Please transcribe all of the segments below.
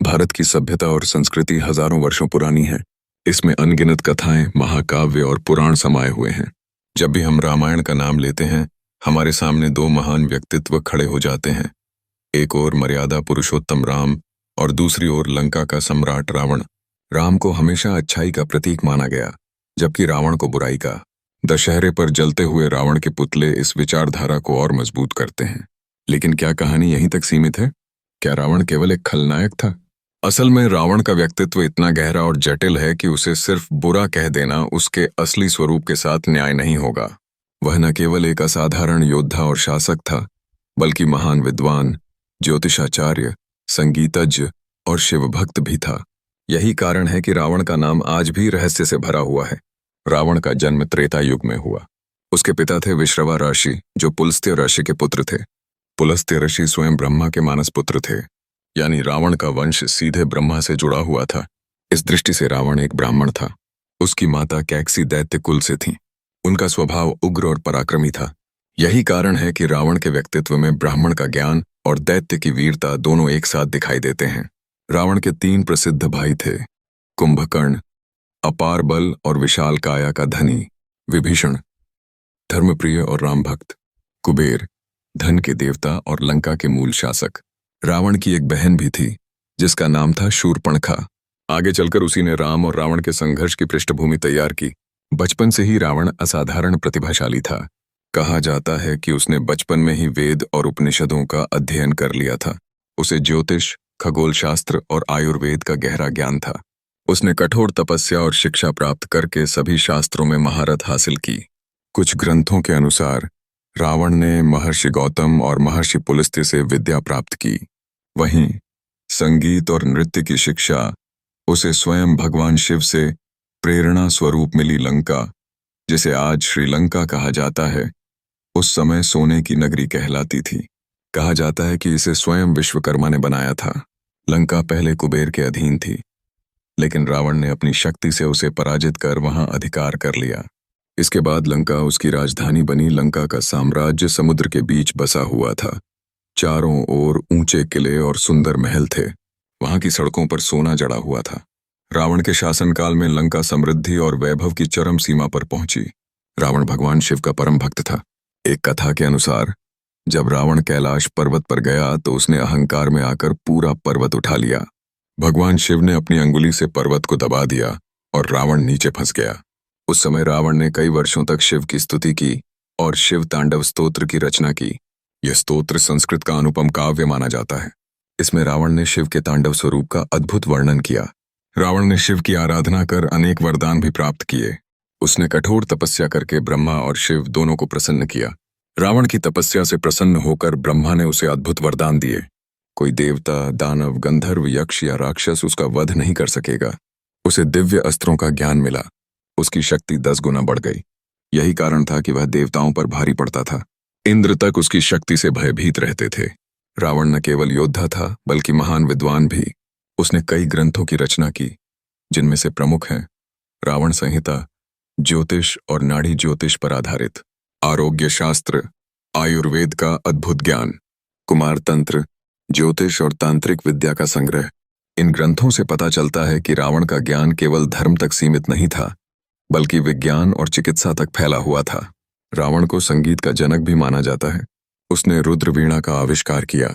भारत की सभ्यता और संस्कृति हजारों वर्षों पुरानी है। इसमें अनगिनत कथाएं, महाकाव्य और पुराण समाये हुए हैं। जब भी हम रामायण का नाम लेते हैं, हमारे सामने दो महान व्यक्तित्व खड़े हो जाते हैं। एक ओर मर्यादा पुरुषोत्तम राम और दूसरी ओर लंका का सम्राट रावण। राम को हमेशा अच्छाई का प्रतीक माना गया, जबकि रावण को बुराई का। दशहरे पर जलते हुए रावण के पुतले इस विचारधारा को और मजबूत करते हैं। लेकिन क्या कहानी यहीं तक सीमित है? क्या रावण केवल एक खलनायक था? असल में रावण का व्यक्तित्व इतना गहरा और जटिल है कि उसे सिर्फ बुरा कह देना उसके असली स्वरूप के साथ न्याय नहीं होगा। वह न केवल एक असाधारण योद्धा और शासक था, बल्कि महान विद्वान, ज्योतिषाचार्य, संगीतज्ञ और शिवभक्त भी था। यही कारण है कि रावण का नाम आज भी रहस्य से भरा हुआ है। रावण का जन्म त्रेता युग में हुआ। उसके पिता थे विश्रवा ऋषि, जो पुलस्त्य ऋषि के पुत्र थे। पुलस्त्य ऋषि स्वयं ब्रह्मा के मानस पुत्र थे, यानी रावण का वंश सीधे ब्रह्मा से जुड़ा हुआ था। इस दृष्टि से रावण एक ब्राह्मण था। उसकी माता कैकसी दैत्य कुल से थी। उनका स्वभाव उग्र और पराक्रमी था। यही कारण है कि रावण के व्यक्तित्व में ब्राह्मण का ज्ञान और दैत्य की वीरता दोनों एक साथ दिखाई देते हैं। रावण के 3 प्रसिद्ध भाई थे: कुंभकर्ण, अपार बल और विशाल काया का धनी; विभीषण, धर्मप्रिय और राम भक्त; कुबेर, धन के देवता और लंका के मूल शासक। रावण की एक बहन भी थी, जिसका नाम था शूर्पणखा। आगे चलकर उसी ने राम और रावण के संघर्ष की पृष्ठभूमि तैयार की। बचपन से ही रावण असाधारण प्रतिभाशाली था। कहा जाता है कि उसने बचपन में ही वेद और उपनिषदों का अध्ययन कर लिया था। उसे ज्योतिष, खगोल शास्त्र और आयुर्वेद का गहरा ज्ञान था। उसने कठोर तपस्या और शिक्षा प्राप्त करके सभी शास्त्रों में महारत हासिल की। कुछ ग्रंथों के अनुसार रावण ने महर्षि गौतम और महर्षि पुलस्त्य से विद्या प्राप्त की। वहीं संगीत और नृत्य की शिक्षा उसे स्वयं भगवान शिव से प्रेरणा स्वरूप मिली। लंका, जिसे आज श्रीलंका कहा जाता है, उस समय सोने की नगरी कहलाती थी। कहा जाता है कि इसे स्वयं विश्वकर्मा ने बनाया था। लंका पहले कुबेर के अधीन थी, लेकिन रावण ने अपनी शक्ति से उसे पराजित कर वहां अधिकार कर लिया। इसके बाद लंका उसकी राजधानी बनी। लंका का साम्राज्य समुद्र के बीच बसा हुआ था। चारों ओर ऊंचे किले और सुंदर महल थे। वहां की सड़कों पर सोना जड़ा हुआ था। रावण के शासनकाल में लंका समृद्धि और वैभव की चरम सीमा पर पहुंची। रावण भगवान शिव का परम भक्त था। एक कथा के अनुसार जब रावण कैलाश पर्वत पर गया तो उसने अहंकार में आकर पूरा पर्वत उठा लिया। भगवान शिव ने अपनी अंगुली से पर्वत को दबा दिया और रावण नीचे फंस गया। उस समय रावण ने कई वर्षों तक शिव की स्तुति की और शिव तांडव स्तोत्र की रचना की। यह स्तोत्र संस्कृत का अनुपम काव्य माना जाता है। इसमें रावण ने शिव के तांडव स्वरूप का अद्भुत वर्णन किया। रावण ने शिव की आराधना कर अनेक वरदान भी प्राप्त किए। उसने कठोर तपस्या करके ब्रह्मा और शिव दोनों को प्रसन्न किया। रावण की तपस्या से प्रसन्न होकर ब्रह्मा ने उसे अद्भुत वरदान दिए। कोई देवता, दानव, गंधर्व, यक्ष या राक्षस उसका वध नहीं कर सकेगा। उसे दिव्य अस्त्रों का ज्ञान मिला। उसकी शक्ति 10 गुना बढ़ गई। यही कारण था कि वह देवताओं पर भारी पड़ता था। इंद्र तक उसकी शक्ति से भयभीत रहते थे। रावण न केवल योद्धा था, बल्कि महान विद्वान भी। उसने कई ग्रंथों की रचना की, जिनमें से प्रमुख हैं रावण संहिता, ज्योतिष और नाड़ी ज्योतिष पर आधारित; आरोग्य शास्त्र, आयुर्वेद का अद्भुत ज्ञान; कुमार तंत्र, ज्योतिष और तांत्रिक विद्या का संग्रह। इन ग्रंथों से पता चलता है कि रावण का ज्ञान केवल धर्म तक सीमित नहीं था, बल्कि विज्ञान और चिकित्सा तक फैला हुआ था। रावण को संगीत का जनक भी माना जाता है। उसने रुद्र वीणा का आविष्कार किया।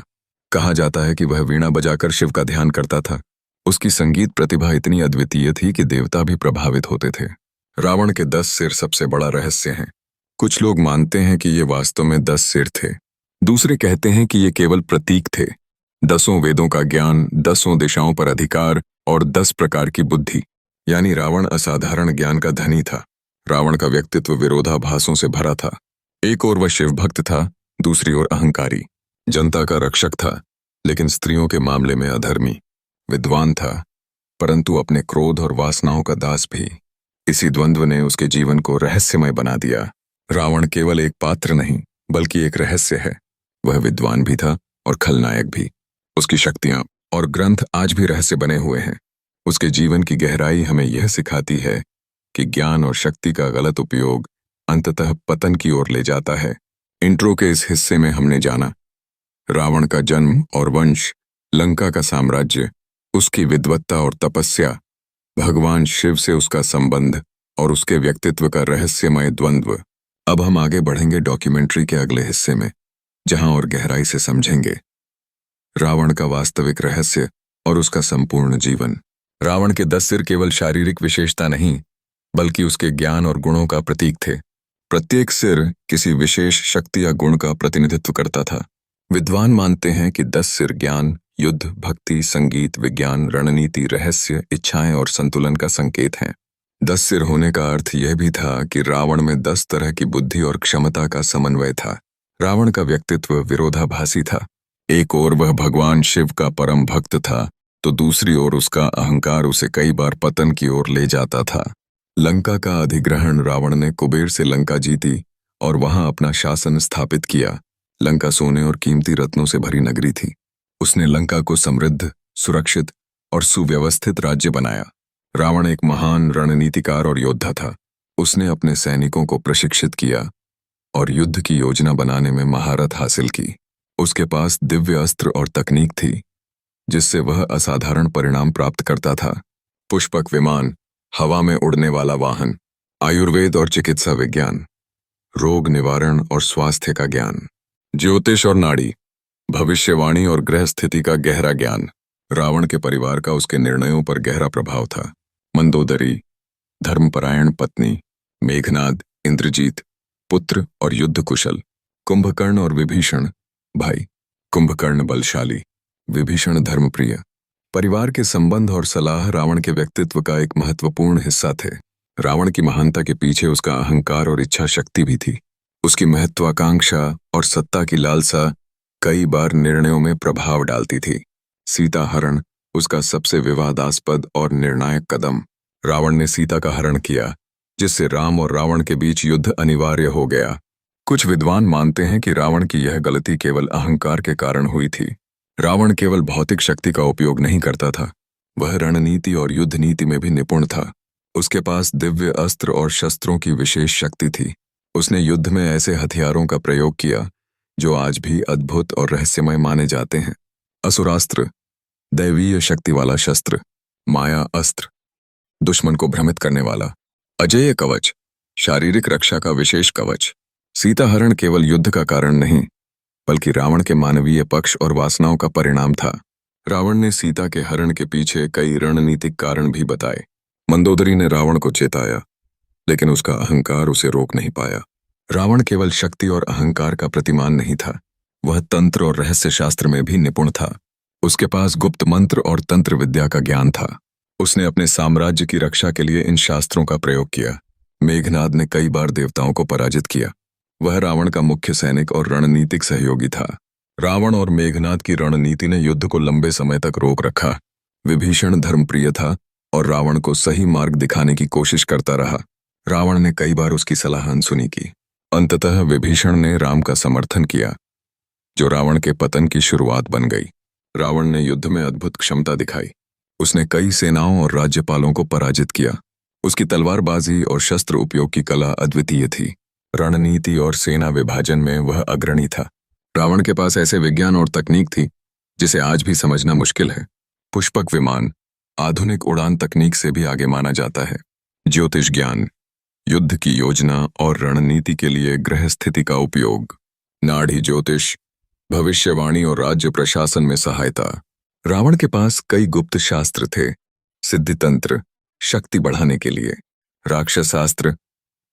कहा जाता है कि वह वीणा बजाकर शिव का ध्यान करता था। उसकी संगीत प्रतिभा इतनी अद्वितीय थी कि देवता भी प्रभावित होते थे। रावण के 10 सिर सबसे बड़ा रहस्य हैं। कुछ लोग मानते हैं कि ये वास्तव में 10 सिर थे। दूसरे कहते हैं कि ये केवल प्रतीक थे। 10 वेदों का ज्ञान, 10 दिशाओं पर अधिकार और 10 प्रकार की बुद्धि, यानी रावण असाधारण ज्ञान का धनी था। रावण का व्यक्तित्व विरोधाभासों से भरा था। एक ओर वह शिव भक्त था, दूसरी ओर अहंकारी, जनता का रक्षक था, लेकिन स्त्रियों के मामले में अधर्मी। विद्वान था, परंतु अपने क्रोध और वासनाओं का दास भी। इसी द्वंद्व ने उसके जीवन को रहस्यमय बना दिया। रावण केवल एक पात्र नहीं, बल्कि एक रहस्य है। वह विद्वान भी था और खलनायक भी। उसकी शक्तियां और ग्रंथ आज भी रहस्य बने हुए हैं। उसके जीवन की गहराई हमें यह सिखाती है कि ज्ञान और शक्ति का गलत उपयोग अंततः पतन की ओर ले जाता है। इंट्रो के इस हिस्से में हमने जाना रावण का जन्म और वंश, लंका का साम्राज्य, उसकी विद्वत्ता और तपस्या, भगवान शिव से उसका संबंध और उसके व्यक्तित्व का रहस्यमय द्वंद्व। अब हम आगे बढ़ेंगे डॉक्यूमेंट्री के अगले हिस्से में, जहां और गहराई से समझेंगे रावण का वास्तविक रहस्य और उसका संपूर्ण जीवन। रावण के 10 सिर केवल शारीरिक विशेषता नहीं, बल्कि उसके ज्ञान और गुणों का प्रतीक थे। प्रत्येक सिर किसी विशेष शक्ति या गुण का प्रतिनिधित्व करता था। विद्वान मानते हैं कि 10 सिर ज्ञान, युद्ध, भक्ति, संगीत, विज्ञान, रणनीति, रहस्य, इच्छाएं और संतुलन का संकेत हैं। 10 सिर होने का अर्थ यह भी था कि रावण में 10 तरह की बुद्धि और क्षमता का समन्वय था। रावण का व्यक्तित्व विरोधाभासी था। एक ओर वह भगवान शिव का परम भक्त था, तो दूसरी ओर उसका अहंकार उसे कई बार पतन की ओर ले जाता था। लंका का अधिग्रहण रावण ने कुबेर से लंका जीती और वहां अपना शासन स्थापित किया। लंका सोने और कीमती रत्नों से भरी नगरी थी। उसने लंका को समृद्ध, सुरक्षित और सुव्यवस्थित राज्य बनाया। रावण एक महान रणनीतिकार और योद्धा था। उसने अपने सैनिकों को प्रशिक्षित किया और युद्ध की योजना बनाने में महारत हासिल की। उसके पास दिव्य अस्त्र और तकनीक थी, जिससे वह असाधारण परिणाम प्राप्त करता था। पुष्पक विमान, हवा में उड़ने वाला वाहन, आयुर्वेद और चिकित्सा विज्ञान, रोग निवारण और स्वास्थ्य का ज्ञान, ज्योतिष और नाड़ी, भविष्यवाणी और ग्रह स्थिति का गहरा ज्ञान। रावण के परिवार का उसके निर्णयों पर गहरा प्रभाव था। मंदोदरी, धर्मपरायण पत्नी, मेघनाद, इंद्रजीत, पुत्र और युद्ध कुशल, कुंभकर्ण और विभीषण भाई। कुंभकर्ण बलशाली, विभीषण धर्मप्रिय। परिवार के संबंध और सलाह रावण के व्यक्तित्व का एक महत्वपूर्ण हिस्सा थे। रावण की महानता के पीछे उसका अहंकार और इच्छा शक्ति भी थी। उसकी महत्वाकांक्षा और सत्ता की लालसा कई बार निर्णयों में प्रभाव डालती थी। सीता हरण उसका सबसे विवादास्पद और निर्णायक कदम। रावण ने सीता का हरण किया, जिससे राम और रावण के बीच युद्ध अनिवार्य हो गया। कुछ विद्वान मानते हैं कि रावण की यह गलती केवल अहंकार के कारण हुई थी। रावण केवल भौतिक शक्ति का उपयोग नहीं करता था, वह रणनीति और युद्ध नीति में भी निपुण था। उसके पास दिव्य अस्त्र और शस्त्रों की विशेष शक्ति थी। उसने युद्ध में ऐसे हथियारों का प्रयोग किया जो आज भी अद्भुत और रहस्यमय माने जाते हैं। असुरास्त्र, दैवीय शक्ति वाला शस्त्र, माया अस्त्र, दुश्मन को भ्रमित करने वाला, अजेय कवच, शारीरिक रक्षा का विशेष कवच। सीता हरण केवल युद्ध का कारण नहीं, बल्कि रावण के मानवीय पक्ष और वासनाओं का परिणाम था। रावण ने सीता के हरण के पीछे कई रणनीतिक कारण भी बताए। मंदोदरी ने रावण को चेताया, लेकिन उसका अहंकार उसे रोक नहीं पाया। रावण केवल शक्ति और अहंकार का प्रतिमान नहीं था, वह तंत्र और रहस्य शास्त्र में भी निपुण था। उसके पास गुप्त मंत्र और तंत्र विद्या का ज्ञान था। उसने अपने साम्राज्य की रक्षा के लिए इन शास्त्रों का प्रयोग किया। मेघनाद ने कई बार देवताओं को पराजित किया। वह रावण का मुख्य सैनिक और रणनीतिक सहयोगी था। रावण और मेघनाद की रणनीति ने युद्ध को लंबे समय तक रोक रखा। विभीषण धर्मप्रिय था और रावण को सही मार्ग दिखाने की कोशिश करता रहा। रावण ने कई बार उसकी सलाह अनसुनी की। अंततः विभीषण ने राम का समर्थन किया, जो रावण के पतन की शुरुआत बन गई। रावण ने युद्ध में अद्भुत क्षमता दिखाई। उसने कई सेनाओं और राज्यपालों को पराजित किया। उसकी तलवारबाजी और शस्त्र उपयोग की कला अद्वितीय थी। रणनीति और सेना विभाजन में वह अग्रणी था। रावण के पास ऐसे विज्ञान और तकनीक थी जिसे आज भी समझना मुश्किल है। पुष्पक विमान आधुनिक उड़ान तकनीक से भी आगे माना जाता है। ज्योतिष ज्ञान, युद्ध की योजना और रणनीति के लिए ग्रह स्थिति का उपयोग। नाड़ी ज्योतिष, भविष्यवाणी और राज्य प्रशासन में सहायता। रावण के पास कई गुप्त शास्त्र थे। सिद्धि तंत्र, शक्ति बढ़ाने के लिए। राक्षसास्त्र,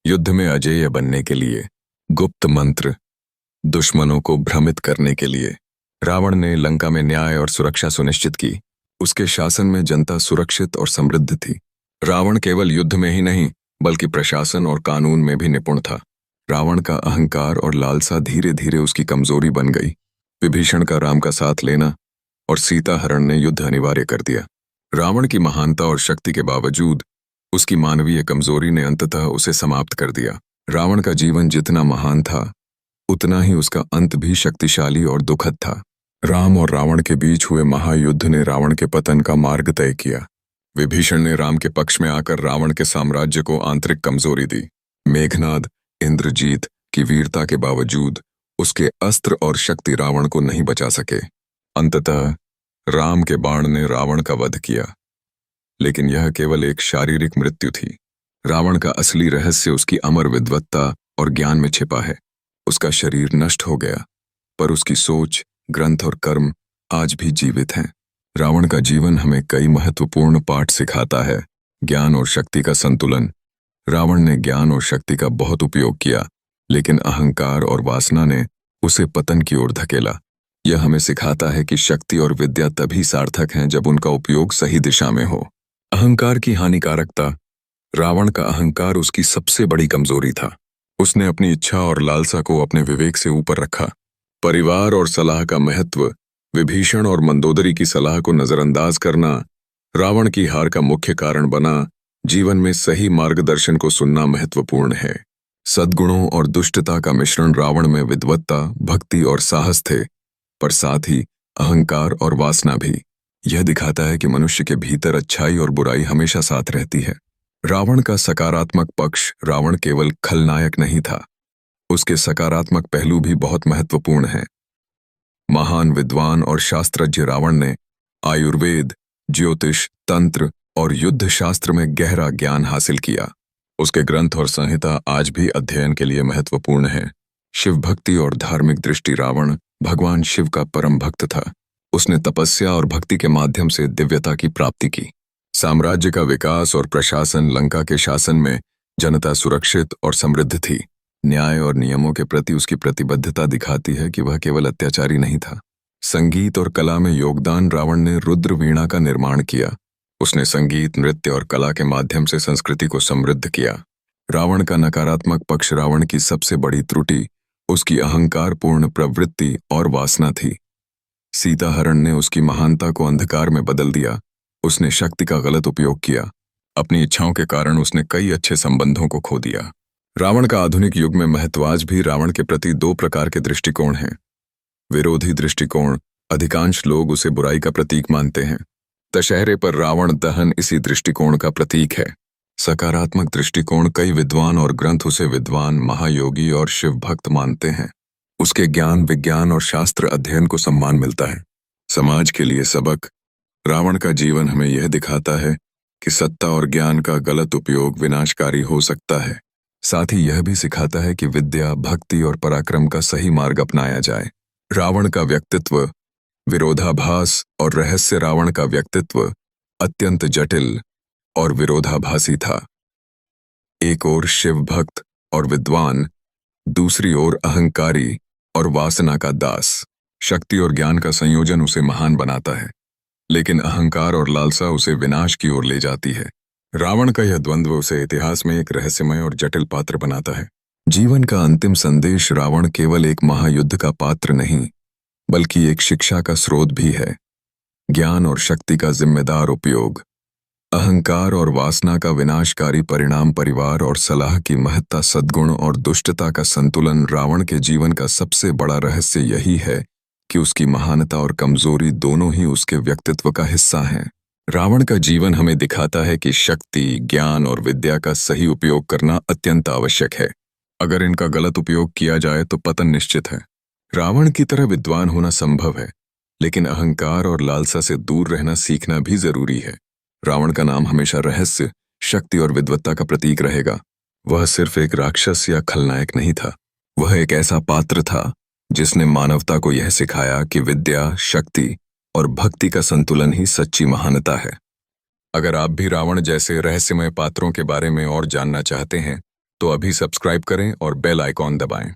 युद्ध में अजेय बनने के लिए। गुप्त मंत्र, दुश्मनों को भ्रमित करने के लिए। रावण ने लंका में न्याय और सुरक्षा सुनिश्चित की। उसके शासन में जनता सुरक्षित और समृद्ध थी। रावण केवल युद्ध में ही नहीं, बल्कि प्रशासन और कानून में भी निपुण था। रावण का अहंकार और लालसा धीरे धीरे उसकी कमजोरी बन गई। विभीषण का राम का साथ लेना और सीता हरण ने युद्ध अनिवार्य कर दिया। रावण की महानता और शक्ति के बावजूद उसकी मानवीय कमजोरी ने अंततः उसे समाप्त कर दिया। रावण का जीवन जितना महान था, उतना ही उसका अंत भी शक्तिशाली और दुखद था। राम और रावण के बीच हुए महायुद्ध ने रावण के पतन का मार्ग तय किया। विभीषण ने राम के पक्ष में आकर रावण के साम्राज्य को आंतरिक कमजोरी दी। मेघनाद, इंद्रजीत की वीरता के बावजूद उसके अस्त्र और शक्ति रावण को नहीं बचा सके। अंततः राम के बाण ने रावण का वध किया, लेकिन यह केवल एक शारीरिक मृत्यु थी। रावण का असली रहस्य उसकी अमर विद्वत्ता और ज्ञान में छिपा है। उसका शरीर नष्ट हो गया, पर उसकी सोच, ग्रंथ और कर्म आज भी जीवित हैं। रावण का जीवन हमें कई महत्वपूर्ण पाठ सिखाता है। ज्ञान और शक्ति का संतुलन। रावण ने ज्ञान और शक्ति का बहुत उपयोग किया, लेकिन अहंकार और वासना ने उसे पतन की ओर धकेला। यह हमें सिखाता है कि शक्ति और विद्या तभी सार्थक हैं जब उनका उपयोग सही दिशा में हो। अहंकार की हानिकारकता। रावण का अहंकार उसकी सबसे बड़ी कमजोरी था। उसने अपनी इच्छा और लालसा को अपने विवेक से ऊपर रखा। परिवार और सलाह का महत्व। विभीषण और मंदोदरी की सलाह को नजरअंदाज करना रावण की हार का मुख्य कारण बना। जीवन में सही मार्गदर्शन को सुनना महत्वपूर्ण है। सद्गुणों और दुष्टता का मिश्रण। रावण में विद्वत्ता, भक्ति और साहस थे, पर साथ ही अहंकार और वासना भी। यह दिखाता है कि मनुष्य के भीतर अच्छाई और बुराई हमेशा साथ रहती है। रावण का सकारात्मक पक्ष। रावण केवल खलनायक नहीं था, उसके सकारात्मक पहलू भी बहुत महत्वपूर्ण हैं। महान विद्वान और शास्त्रज्ञ रावण ने आयुर्वेद, ज्योतिष, तंत्र और युद्ध शास्त्र में गहरा ज्ञान हासिल किया। उसके ग्रंथ और संहिता आज भी अध्ययन के लिए महत्वपूर्ण हैं। शिव भक्ति और धार्मिक दृष्टि। रावण भगवान शिव का परम भक्त था। उसने तपस्या और भक्ति के माध्यम से दिव्यता की प्राप्ति की। साम्राज्य का विकास और प्रशासन। लंका के शासन में जनता सुरक्षित और समृद्ध थी। न्याय और नियमों के प्रति उसकी प्रतिबद्धता दिखाती है कि वह केवल अत्याचारी नहीं था। संगीत और कला में योगदान। रावण ने रुद्र वीणा का निर्माण किया। उसने संगीत, नृत्य और कला के माध्यम से संस्कृति को समृद्ध किया। रावण का नकारात्मक पक्ष। रावण की सबसे बड़ी त्रुटि उसकी अहंकारपूर्ण प्रवृत्ति और वासना थी। सीता हरण ने उसकी महानता को अंधकार में बदल दिया। उसने शक्ति का गलत उपयोग किया। अपनी इच्छाओं के कारण उसने कई अच्छे संबंधों को खो दिया। रावण का आधुनिक युग में महत्व। आज भी रावण के प्रति दो प्रकार के दृष्टिकोण हैं। विरोधी दृष्टिकोण। अधिकांश लोग उसे बुराई का प्रतीक मानते हैं। दशहरे पर रावण दहन इसी दृष्टिकोण का प्रतीक है। सकारात्मक दृष्टिकोण। कई विद्वान और ग्रंथ उसे विद्वान, महायोगी और शिव भक्त मानते हैं। उसके ज्ञान, विज्ञान और शास्त्र अध्ययन को सम्मान मिलता है। समाज के लिए सबक। रावण का जीवन हमें यह दिखाता है कि सत्ता और ज्ञान का गलत उपयोग विनाशकारी हो सकता है। साथ ही यह भी सिखाता है कि विद्या, भक्ति और पराक्रम का सही मार्ग अपनाया जाए। रावण का व्यक्तित्व। विरोधाभास और रहस्य। रावण का व्यक्तित्व अत्यंत जटिल और विरोधाभासी था। एक ओर शिव भक्त और विद्वान, दूसरी ओर अहंकारी और वासना का दास। शक्ति और ज्ञान का संयोजन उसे महान बनाता है, लेकिन अहंकार और लालसा उसे विनाश की ओर ले जाती है। रावण का यह द्वंद्व उसे इतिहास में एक रहस्यमय और जटिल पात्र बनाता है। जीवन का अंतिम संदेश। रावण केवल एक महायुद्ध का पात्र नहीं, बल्कि एक शिक्षा का स्रोत भी है। ज्ञान और शक्ति का जिम्मेदार उपयोग। अहंकार और वासना का विनाशकारी परिणाम। परिवार और सलाह की महत्ता। सद्गुण और दुष्टता का संतुलन। रावण के जीवन का सबसे बड़ा रहस्य यही है कि उसकी महानता और कमजोरी दोनों ही उसके व्यक्तित्व का हिस्सा हैं। रावण का जीवन हमें दिखाता है कि शक्ति, ज्ञान और विद्या का सही उपयोग करना अत्यंत आवश्यक है। अगर इनका गलत उपयोग किया जाए तो पतन निश्चित है। रावण की तरह विद्वान होना संभव है, लेकिन अहंकार और लालसा से दूर रहना सीखना भी जरूरी है। रावण का नाम हमेशा रहस्य, शक्ति और विद्वत्ता का प्रतीक रहेगा। वह सिर्फ एक राक्षस या खलनायक नहीं था, वह एक ऐसा पात्र था जिसने मानवता को यह सिखाया कि विद्या, शक्ति और भक्ति का संतुलन ही सच्ची महानता है। अगर आप भी रावण जैसे रहस्यमय पात्रों के बारे में और जानना चाहते हैं, तो अभी सब्सक्राइब करें और बेल आइकॉन दबाएं।